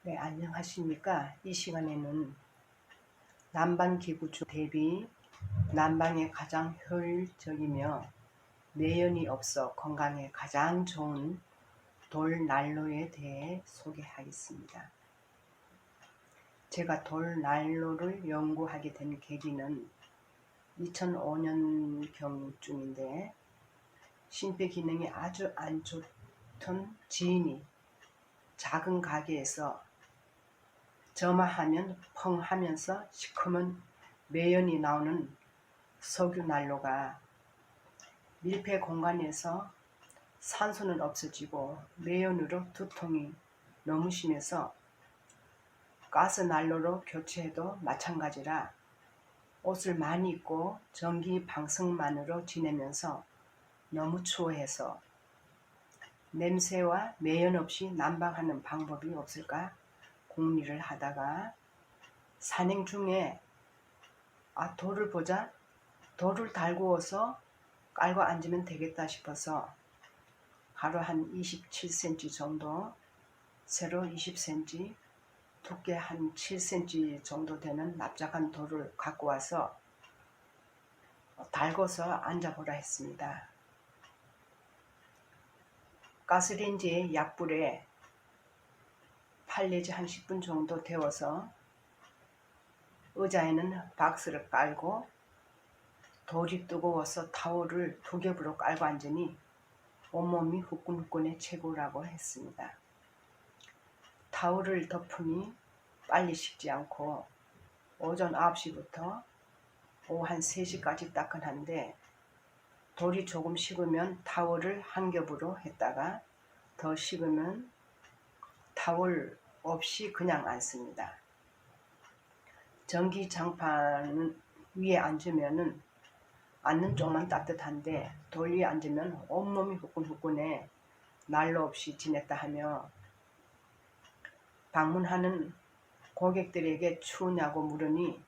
네, 안녕하십니까. 이 시간에는 난방기구 대비 난방에 가장 효율적이며 매연이 없어 건강에 가장 좋은 돌난로에 대해 소개하겠습니다. 제가 돌난로를 연구하게 된 계기는 2005년경쯤인데 심폐기능이 아주 안 좋던 지인이 작은 가게에서 점화하면 펑 하면서 시커먼 매연이 나오는 석유 난로가 밀폐 공간에서 산소는 없어지고 매연으로 두통이 너무 심해서 가스 난로로 교체해도 마찬가지라 옷을 많이 입고 전기 방석만으로 지내면서 너무 추워해서 냄새와 매연 없이 난방하는 방법이 없을까 궁리를 하다가 산행 중에 돌을 보자 돌을 달구어서 깔고 앉으면 되겠다 싶어서 가로 한 27cm 정도, 세로 20cm, 두께 한 7cm 정도 되는 납작한 돌을 갖고 와서 달궈서 앉아보라 했습니다. 가스레인지에 약불에 8 내지 한 10분 정도 데워서 의자에는 박스를 깔고 돌이 뜨거워서 타월을 2겹으로 깔고 앉으니 온몸이 후끈후끈해 최고라고 했습니다. 타월을 덮으니 빨리 식지 않고 오전 9시부터 오후 한 3시까지 따끈한데 돌이 조금 식으면 타월을 한 겹으로 했다가 더 식으면 타월 없이 그냥 앉습니다. 전기장판 위에 앉으면은 앉는 쪽만 따뜻한데 돌 위에 앉으면 온몸이 후끈후끈해 난로 없이 지냈다 하며 방문하는 고객들에게 추우냐고 물으니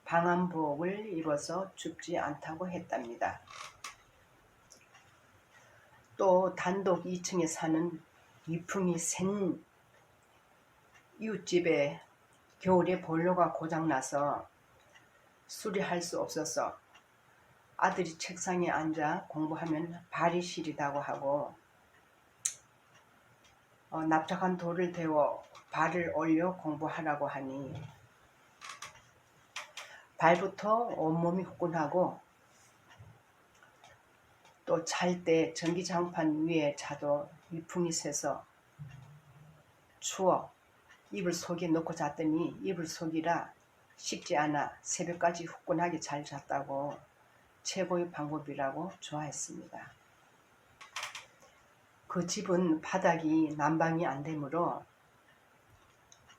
방한복을 입어서 춥지 않다고 했답니다. 또 단독 2층에 사는 위풍이 센 이웃집에 겨울에 보일러가 고장나서 수리할 수 없어서 아들이 책상에 앉아 공부하면 발이 시리다고 하고 납작한 돌을 데워 발을 올려 공부하라고 하니 발부터 온몸이 후끈하고 또 잘 때 전기장판 위에 자도 위풍이 세서 추워 이불 속에 넣고 잤더니 이불 속이라 식지 않아 새벽까지 후끈하게 잘 잤다고 최고의 방법이라고 좋아했습니다. 그 집은 바닥이 난방이 안 되므로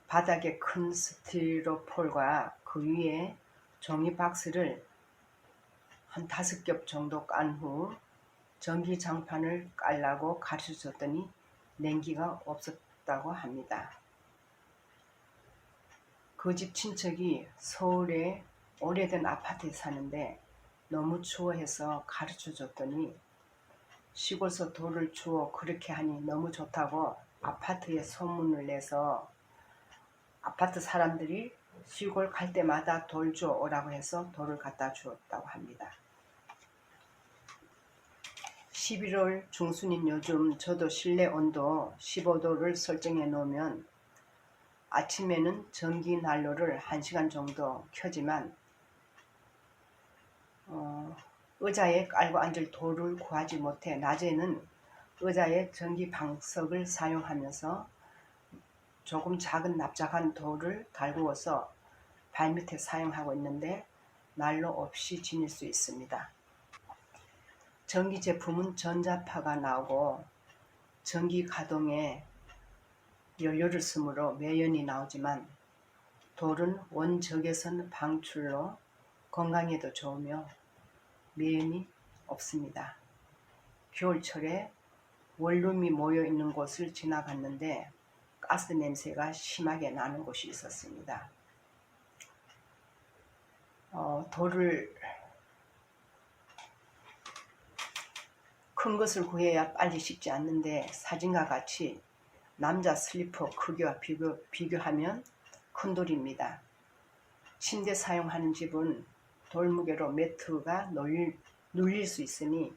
바닥에 큰 스티로폴과 그 위에 종이 박스를 한 5겹 정도 깐 후 전기장판을 깔라고 가르쳐줬더니 냉기가 없었다고 합니다. 그 집 친척이 서울의 오래된 아파트에 사는데 너무 추워해서 가르쳐줬더니 시골서 돌을 주워 그렇게 하니 너무 좋다고 아파트에 소문을 내서 아파트 사람들이 시골 갈 때마다 돌 주워 오라고 해서 돌을 갖다 주었다고 합니다. 11월 중순인 요즘 저도 실내 온도 15도를 설정해 놓으면 아침에는 전기 난로를 1시간 정도 켜지만 의자에 깔고 앉을 돌을 구하지 못해 낮에는 의자에 전기 방석을 사용하면서 조금 작은 납작한 돌을 달구어서 발밑에 사용하고 있는데 난로 없이 지낼 수 있습니다. 전기 제품은 전자파가 나오고 전기 가동에 연료를 쓰므로 매연이 나오지만 돌은 원적외선 방출로 건강에도 좋으며 매연이 없습니다. 겨울철에 원룸이 모여 있는 곳을 지나갔는데 가스 냄새가 심하게 나는 곳이 있었습니다. 돌을 큰 것을 구해야 빨리 식지 않는데 사진과 같이 남자 슬리퍼 크기와 비교하면 큰돌입니다. 침대 사용하는 집은 돌무게로 매트가 눌릴 수 있으니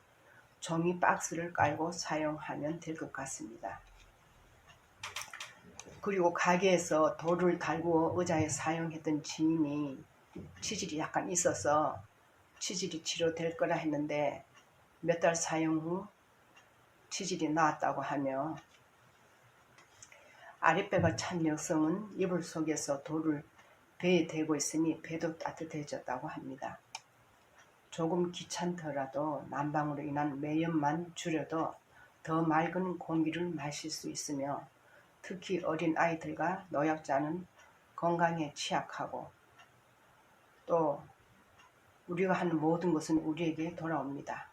종이 박스를 깔고 사용하면 될 것 같습니다. 그리고 가게에서 돌을 달구어 의자에 사용했던 지인이 치질이 약간 있어서 치질이 치료될 거라 했는데 몇 달 사용 후 치질이 나았다고 하며, 아랫배가 찬 여성은 이불 속에서 돌을 배에 대고 있으니 배도 따뜻해졌다고 합니다. 조금 귀찮더라도 난방으로 인한 매연만 줄여도 더 맑은 공기를 마실 수 있으며, 특히 어린 아이들과 노약자는 건강에 취약하고 또 우리가 하는 모든 것은 우리에게 돌아옵니다.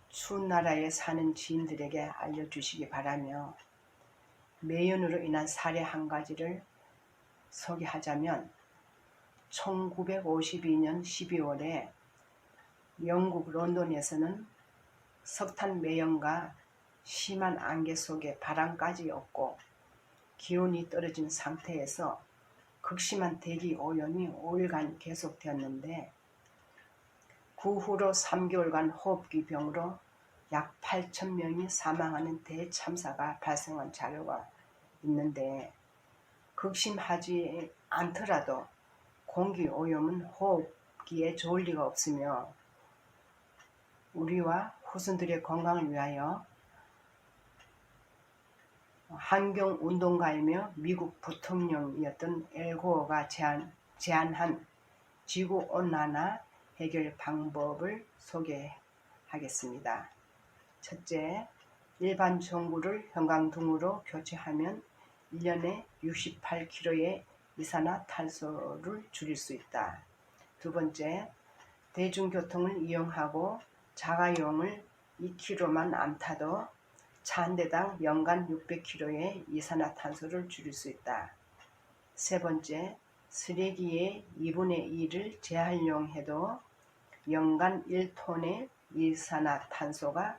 추운 나라에 사는 지인들에게 알려주시기 바라며, 매연으로 인한 사례 한 가지를 소개하자면 1952년 12월에 영국 런던에서는 석탄 매연과 심한 안개 속에 바람까지 없고 기온이 떨어진 상태에서 극심한 대기 오염이 5일간 계속되었는데, 그 후로 3개월간 호흡기 병으로 약 8,000명이 사망하는 대참사가 발생한 자료가 있는데, 극심하지 않더라도 공기 오염은 호흡기에 좋을 리가 없으며 우리와 후손들의 건강을 위하여 환경운동가이며 미국 부통령이었던 엘 고어가 제안한 지구온난화 해결 방법을 소개하겠습니다. 첫째, 일반 전구를 형광등으로 교체하면 1년에 68kg의 이산화탄소를 줄일 수 있다. 두 번째, 대중교통을 이용하고 자가용을 2km만 안 타도 차 한 대당 연간 600kg의 이산화탄소를 줄일 수 있다. 세 번째, 쓰레기의 2분의 1을 재활용해도 연간 1톤의 이산화탄소가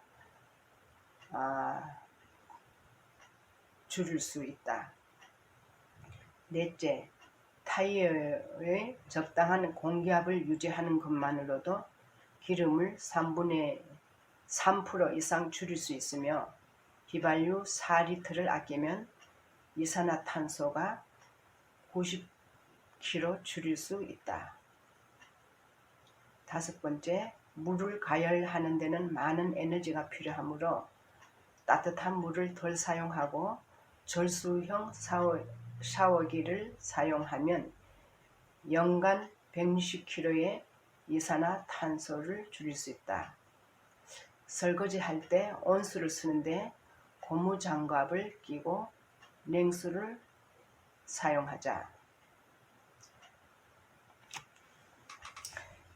줄일 수 있다. 넷째, 타이어의 적당한 공기압을 유지하는 것만으로도 기름을 3% 이상 줄일 수 있으며, 휘발유 4리터를 아끼면 이산화탄소가 90kg 줄일 수 있다. 다섯 번째, 물을 가열하는 데는 많은 에너지가 필요하므로 따뜻한 물을 덜 사용하고 절수형 샤워기를 사용하면 연간 160kg의 이산화탄소를 줄일 수 있다. 설거지할 때 온수를 쓰는데 고무장갑을 끼고 냉수를 사용하자.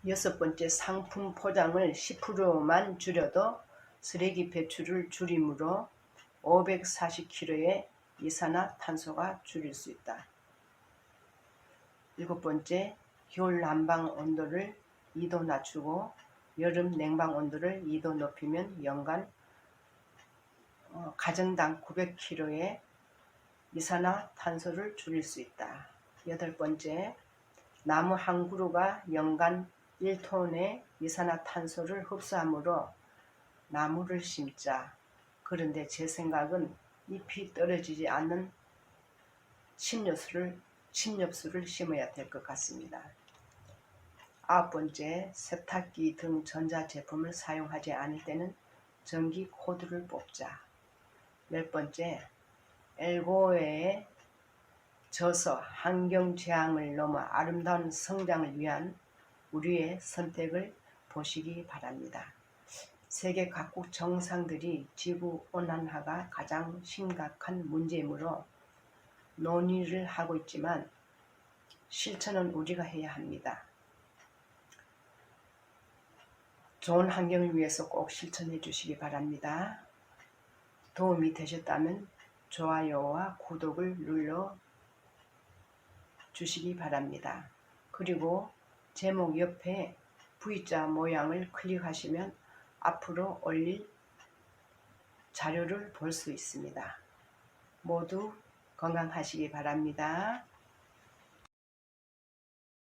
여섯 번째, 상품 포장을 10%만 줄여도 쓰레기 배출을 줄이므로 540kg의 이산화탄소가 줄일 수 있다. 일곱 번째, 겨울 난방 온도를 2도 낮추고 여름 냉방 온도를 2도 높이면 연간 가정당 900kg의 이산화탄소를 줄일 수 있다. 여덟 번째, 나무 한 그루가 연간 1톤의 이산화탄소를 흡수하므로 나무를 심자. 그런데 제 생각은 잎이 떨어지지 않는 침엽수를 심어야 될 것 같습니다. 아홉 번째, 세탁기 등 전자제품을 사용하지 않을 때는 전기 코드를 뽑자. 열 번째, 엘 고어의 저서 환경재앙을 넘어 아름다운 성장을 위한 우리의 선택을 보시기 바랍니다. 세계 각국 정상들이 지구온난화가 가장 심각한 문제이므로 논의를 하고 있지만 실천은 우리가 해야 합니다. 좋은 환경을 위해서 꼭 실천해 주시기 바랍니다. 도움이 되셨다면 좋아요와 구독을 눌러 주시기 바랍니다. 그리고 제목 옆에 V자 모양을 클릭하시면 앞으로 올릴 자료를 볼 수 있습니다. 모두 건강하시기 바랍니다.